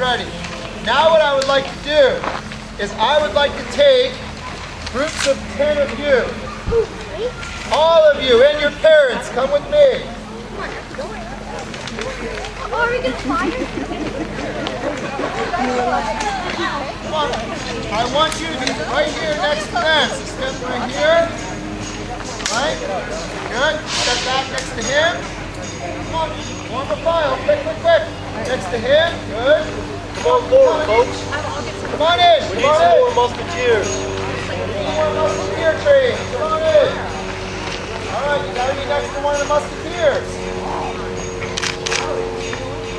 ready. Now what I would like to do is I would like to take groups of 10 of you. All of you and your parents, come with me. Oh, are we going to fly? Come on. I want you to be right here next to them. So step right here. Right? Good. Step back next to him. Come on. Form a file. Quick, quick, quick. Next to him. Good. Come on forward, folks. Come on in. We need some more musketeers. More musketeer training. Come on in. All right. You got to be next to one of the musketeers.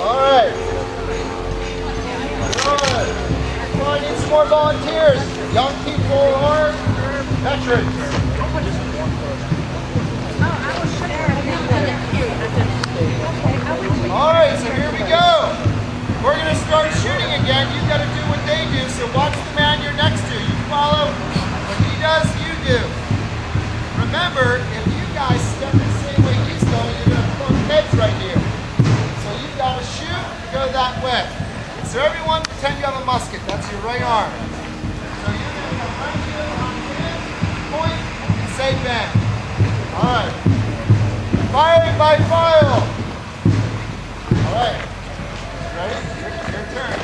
All right. Good. Come on, I need some more volunteers. Young people or veterans. All right, so here we go. We're going to start shooting again. You've got to do what they do, so watch the man you're next to. You follow what he does, you do. Remember, if you guys step the same way he's going, you're going to plug heads right here. So you've got to shoot, go that way. So everyone, pretend you have a musket. That's your right arm. So you're going to come right here on him, point, and say bang. All right. Firing by file. All right. Ready? Your turn.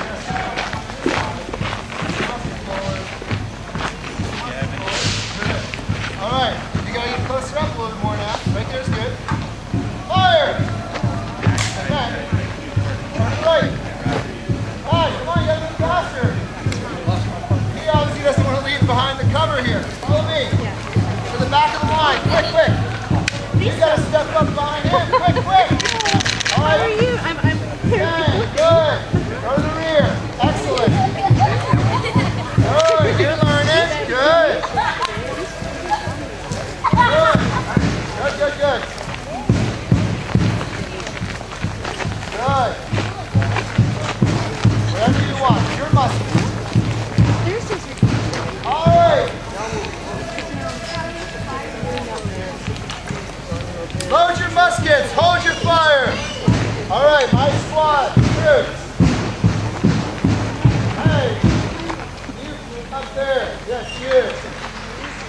All right. You got to get closer up a little more now. Right there's good. Fire. Okay. Turn it right. Hi, come on, you gotta move faster. He obviously doesn't want to leave behind the cover here. Follow me. To the back of the line. Quick, quick. You gotta step up behind him. Quick, quick. All right. How are you? I'm Okay, good. Go to the rear. Excellent. Good. You're learning. Good. Good. Good, good, good. Good. Whatever you want. Your musket. All right. Load your muskets. Hold your fire. All right, my squad. Troops. Hey. You up there. Yes, you.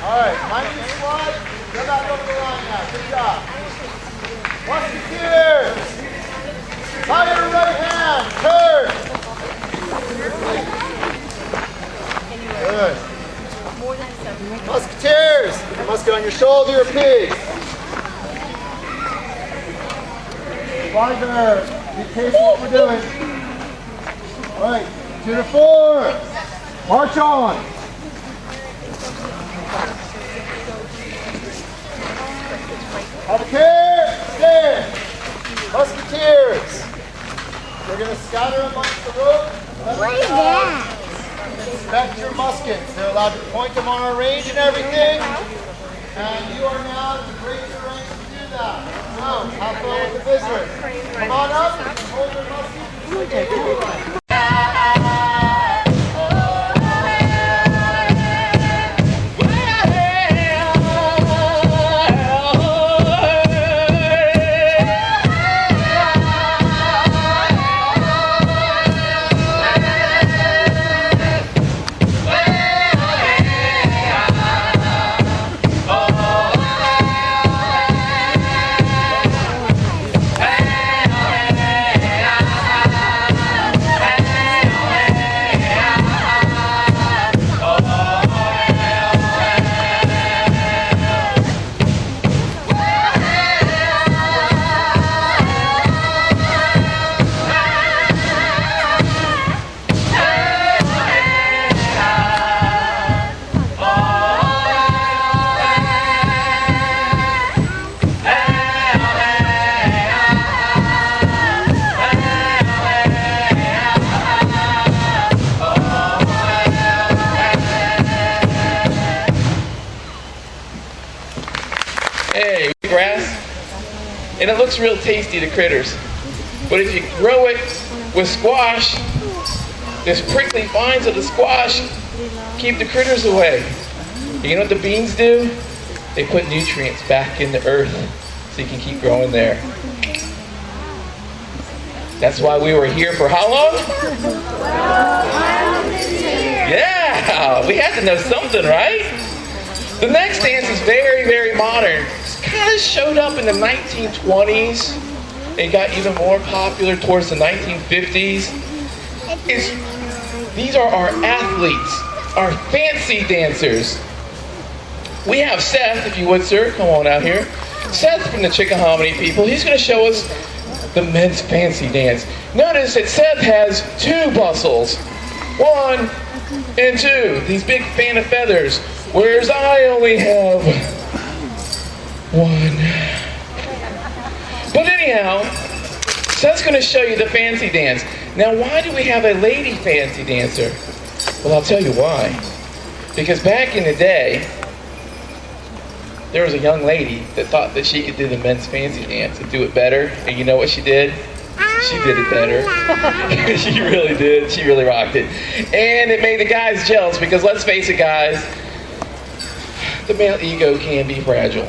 All right, my new squad. Go back over the line now. Good job. Musketeers. Fire right hand. Turn. Good. Musketeers. Musket on your shoulder, please. Fire. Be patient what we're doing. All right. 2 to 4. March on. Okay. Stand. Musketeers. We're going to scatter amongst the rope. What is that? Inspect your muskets. They're allowed to point them on our range and everything. And you are now to break your range to do that. So, have fun with the visitors. Come on up. Hold your muskets. Hey, grass, and it looks real tasty to critters. But if you grow it with squash, this prickly vines of the squash keep the critters away. You know what the beans do? They put nutrients back in the earth so you can keep growing there. That's why we were here for how long? Yeah, we had to know something, right? The next dance is very, very modern. It kind of showed up in the 1920s. It got even more popular towards the 1950s. These are our athletes, our fancy dancers. We have Seth, if you would, sir. Come on out here. Seth from the Chickahominy people. He's going to show us the men's fancy dance. Notice that Seth has two bustles. 1 and 2. These big fan of feathers. Whereas I only have 1. But anyhow, Seth's going to show you the fancy dance. Now, why do we have a lady fancy dancer? Well, I'll tell you why. Because back in the day, there was a young lady that thought that she could do the men's fancy dance and do it better. And you know what she did? She did it better. She really did. She really rocked it. And it made the guys jealous because let's face it, guys, the male ego can be fragile.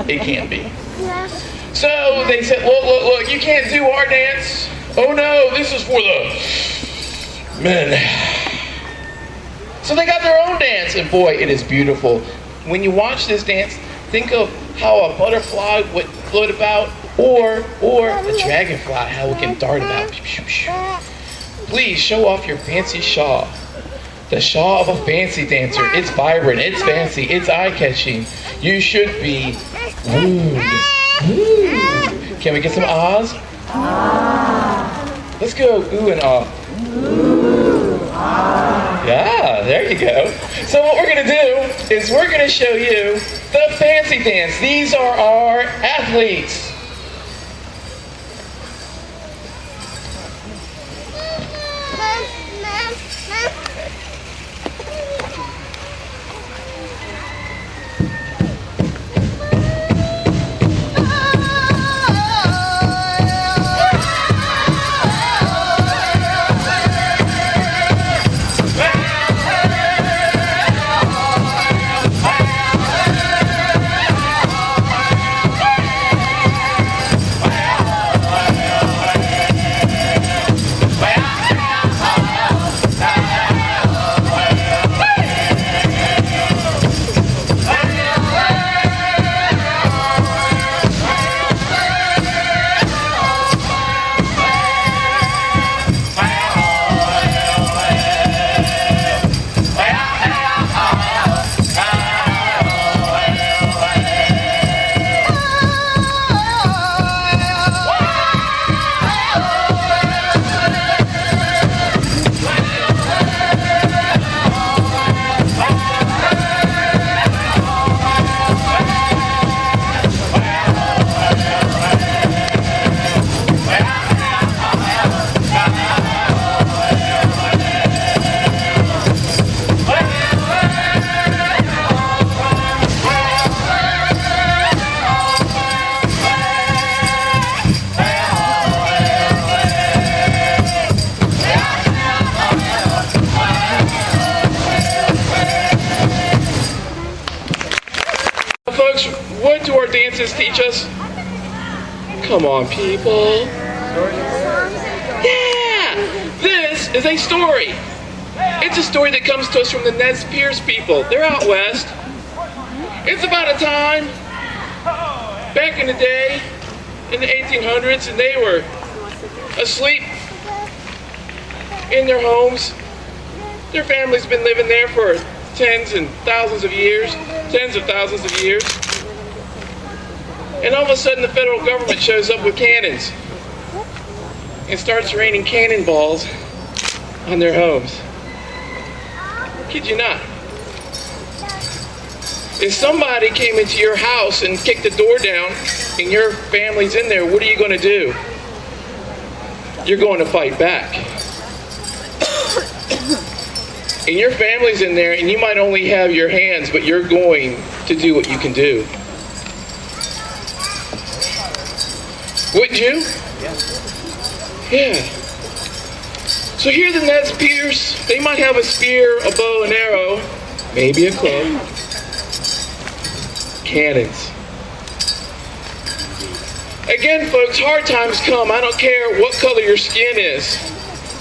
It can be. So they said, look, you can't do our dance. Oh no, this is for the men. So they got their own dance, and boy, it is beautiful. When you watch this dance, think of how a butterfly would float about, or a dragonfly, how it can dart about. Please show off your fancy shawl. The shawl of a fancy dancer. It's vibrant, it's fancy, it's eye-catching. You should be wooed. Woo. Can we get some ahs? Let's go ooh and ah. Yeah, there you go. So what we're going to do is we're going to show you the fancy dance. These are our athletes. Folks, what do our dances teach us? Come on, people. Yeah! This is a story. It's a story that comes to us from the Nez Perce people. They're out west. It's about a time back in the day, in the 1800s, and they were asleep in their homes. Their family's been living there for tens of thousands of years. And all of a sudden the federal government shows up with cannons and starts raining cannonballs on their homes. Kid you not. If somebody came into your house and kicked the door down and your family's in there, what are you going to do? You're going to fight back. And your family's in there and you might only have your hands, but you're going to do what you can do. Wouldn't you? Yeah. So here the Nez Perce, they might have a spear, a bow and arrow, maybe a club, cannons. Again, folks, hard times come. I don't care what color your skin is.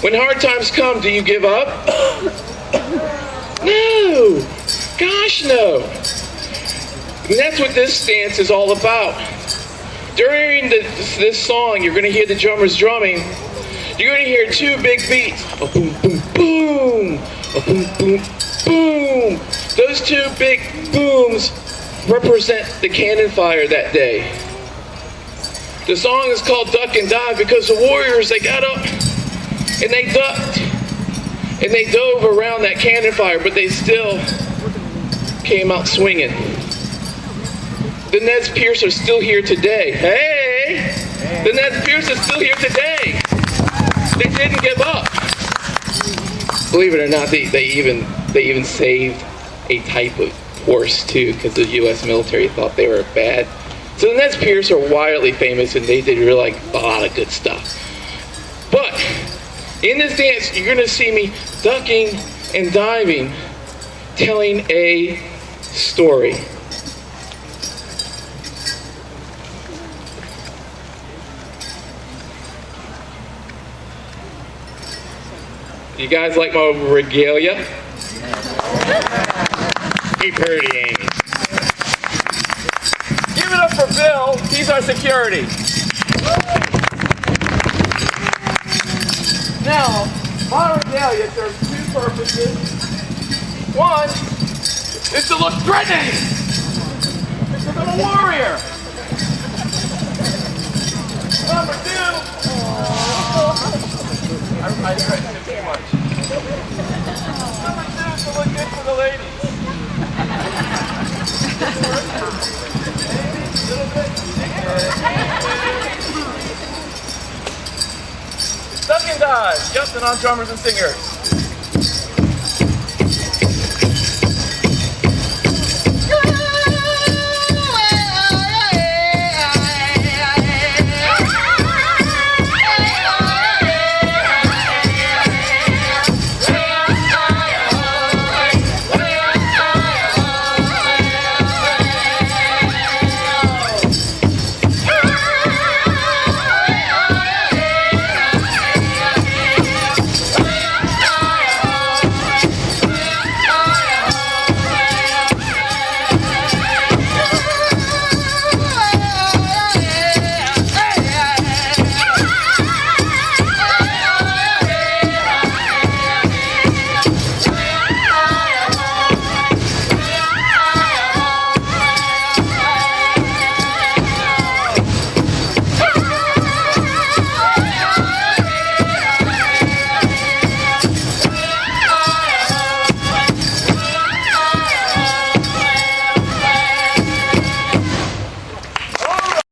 When hard times come, do you give up? No. Gosh, no. And that's what this stance is all about. During this song, you're going to hear the drummers drumming. You're going to hear two big beats. A boom, boom, boom. A boom, boom, boom. Those two big booms represent the cannon fire that day. The song is called Duck and Dive because the warriors, they got up and they ducked and they dove around that cannon fire, but they still came out swinging. The Nez Perce are still here today. Hey! The Nez Perce are still here today. They didn't give up. Believe it or not, they even saved a type of horse too, because the U.S. military thought they were bad. So the Nez Perce are wildly famous, and they did really a lot of good stuff. But in this dance, you're going to see me ducking and diving, telling a story. You guys like my regalia? Be pretty, Amy. Give it up for Bill. He's our security. Now, my regalia serves two purposes. One is to look threatening, because I'm a warrior. Number two, I threatened him too much. Number two is to look good for the ladies. Duck and dive, Justin on drummers and singers.